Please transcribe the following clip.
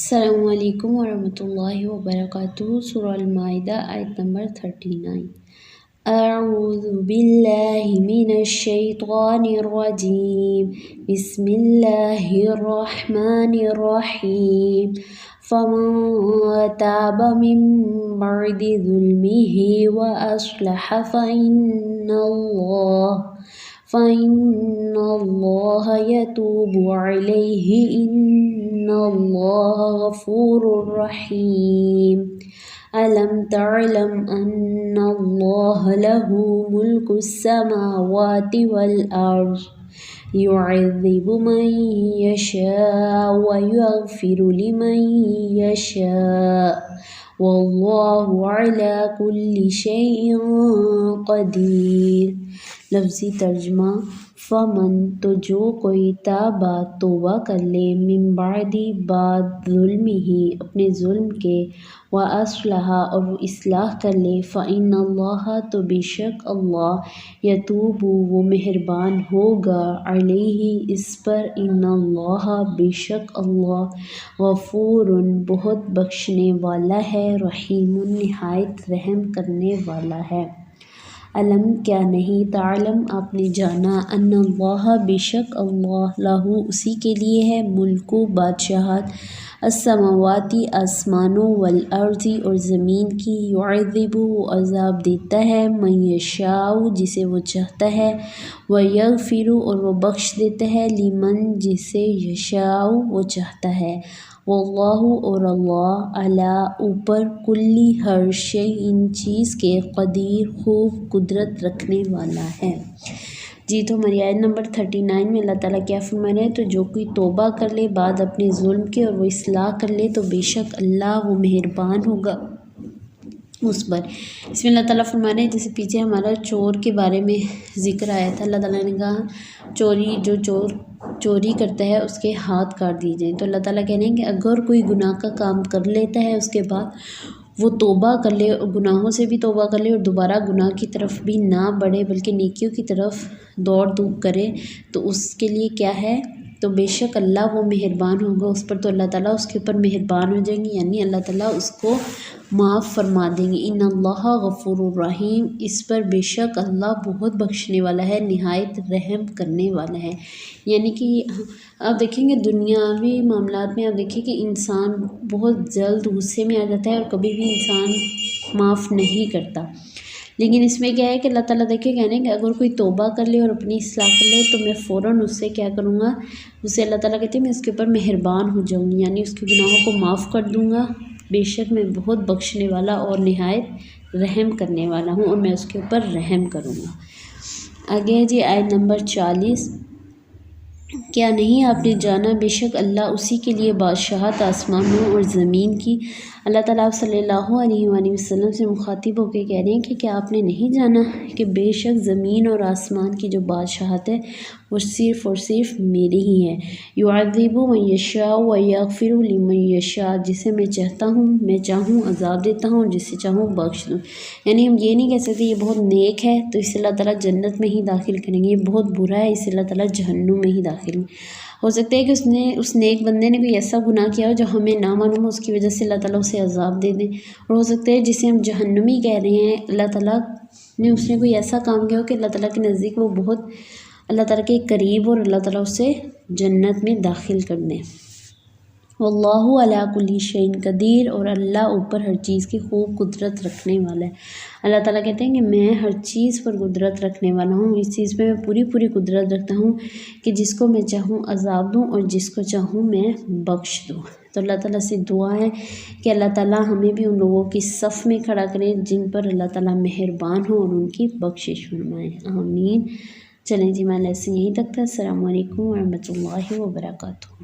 السلام علیکم ورحمۃ اللہ وبرکاتہ۔ سورہ المائدہ آیت نمبر 39۔ اعوذ باللہ من الشیطان الرجیم، بسم اللہ الرحمن الرحیم۔ فمن تاب من بعد ظلمہ وأصلح فإن اللہ یتوب علیہ ان اللہ غفور رحیم۔ ألم تعلم أن الله له ملك السماوات والأرض يعذب من يشاء ويغفر لمن يشاء والله على كل شيء قدير۔ لفظی ترجمہ، فمن تو جو کوئی تابا توبہ کر لے، من بعد بعد ظلمہ اپنے ظلم کے، واصلح اور وہ اصلاح کر لے، فإن اللہ تو بے شک اللہ، یتوب وہ مہربان ہوگا، علیہ اس پر، ان اللہ بے شک اللہ، غفور بہت بخشنے والا ہے، رحیم نہایت رحم کرنے والا ہے۔ علم کیا نہیں، تعلم آپ نے جانا، ان اللہ بے شک اللہ، لہو اسی کے لیے ہے، ملک بادشاہت، السماواتی آسمانوں، والارض اور زمین کی، یعذب وہ عذاب دیتا ہے، من یشاء جسے وہ چاہتا ہے، ویغفر اور وہ بخش دیتا ہے، لمن جسے یشاء وہ چاہتا ہے، واللہ اور اللہ، علی اوپر، کلی ہر شیء چیز کے، قدیر خوب قدرت رکھنے والا ہے۔ جی تو ہماری آیت نمبر 39 میں اللہ تعالیٰ کیا فرما رہے ہیں، تو جو کوئی توبہ کر لے بعد اپنے ظلم کے اور وہ اصلاح کر لے تو بے شک اللہ وہ مہربان ہوگا اس پر۔ اس میں اللہ تعالیٰ فرما رہے ہیں، جیسے پیچھے ہمارا چور کے بارے میں ذکر آیا تھا، اللہ تعالیٰ نے کہا جو چور چوری کرتا ہے اس کے ہاتھ کاٹ دیے جائیں۔ تو اللہ تعالیٰ کہہ رہے ہیں کہ اگر کوئی گناہ کا کام کر لیتا ہے، اس کے بعد وہ توبہ کر لے اور گناہوں سے بھی توبہ کر لے اور دوبارہ گناہ کی طرف بھی نہ بڑھے بلکہ نیکیوں کی طرف دوڑ دھوپ کرے، تو اس کے لیے کیا ہے، تو بے شک اللہ وہ مہربان ہوگا اس پر، تو اللہ تعالیٰ اس کے اوپر مہربان ہو جائیں گے، یعنی اللہ تعالیٰ اس کو معاف فرما دیں گے۔ ان اللہ غفور الرحیم، اس پر بے شک اللہ بہت بخشنے والا ہے، نہایت رحم کرنے والا ہے۔ یعنی کہ آپ دیکھیں گے دنیاوی معاملات میں، آپ دیکھیں کہ انسان بہت جلد غصے میں آ جاتا ہے اور کبھی بھی انسان معاف نہیں کرتا، لیکن اس میں کیا ہے کہ اللہ تعالیٰ دیکھے کہنے کہ اگر کوئی توبہ کر لے اور اپنی اصلاح کر لے تو میں فوراً اس سے کیا کروں گا، اسے اللہ تعالیٰ کہتے ہیں میں اس کے اوپر مہربان ہو جاؤں گی، یعنی اس کے گناہوں کو معاف کر دوں گا، بے شک میں بہت بخشنے والا اور نہایت رحم کرنے والا ہوں، اور میں اس کے اوپر رحم کروں گا۔ آگے جی آیت نمبر 40۔ کیا نہیں آپ نے جانا، بے شک اللہ اسی کے لیے بادشاہت آسمانوں اور زمین کی۔ اللہ تعالیٰ صلی اللہ علیہ وآلہ وسلم سے مخاطب ہو کے کہہ رہے ہیں کہ کیا آپ نے نہیں جانا کہ بے شک زمین اور آسمان کی جو بادشاہت ہے وہ صرف اور صرف میری ہی ہے۔ یعذب من یشاء ویغفر لمن یشاء، جسے میں چاہتا ہوں میں چاہوں عذاب دیتا ہوں، جسے چاہوں بخش دوں۔ یعنی ہم یہ نہیں کہہ سکتے یہ بہت نیک ہے تو اسے اللہ تعالیٰ جنت میں ہی داخل کریں گے، یہ بہت برا ہے اسے اللہ تعالیٰ جہنم میں ہی داخل۔ ہو سکتا ہے کہ اس نیک بندے نے کوئی ایسا گناہ کیا ہو جو ہمیں نہ معلوم ہو، اس کی وجہ سے اللہ تعالیٰ اسے عذاب دے دیں، اور ہو سکتا ہے جسے ہم جہنمی کہہ رہے ہیں اللہ تعالیٰ نے اس نے کوئی ایسا کام کیا ہو کہ اللہ تعالیٰ کے نزدیک وہ بہت اللہ تعالیٰ کے قریب اور اللہ تعالیٰ اسے جنت میں داخل کر دیں۔ واللہ علی کل شیء قدیر، اور اللہ اوپر ہر چیز کی خوب قدرت رکھنے والا ہے۔ اللہ تعالیٰ کہتے ہیں کہ میں ہر چیز پر قدرت رکھنے والا ہوں، اس چیز پہ میں پوری قدرت رکھتا ہوں کہ جس کو میں چاہوں عذاب دوں اور جس کو چاہوں میں بخش دوں۔ تو اللہ تعالیٰ سے دعا ہے کہ اللہ تعالیٰ ہمیں بھی ان لوگوں کی صف میں کھڑا کرے جن پر اللہ تعالیٰ مہربان ہو اور ان کی بخشش فرمائے، آمین۔ چلیں جی میں لیسن یہیں تک تھا۔ السلام علیکم ورحمۃ اللہ وبرکاتہ۔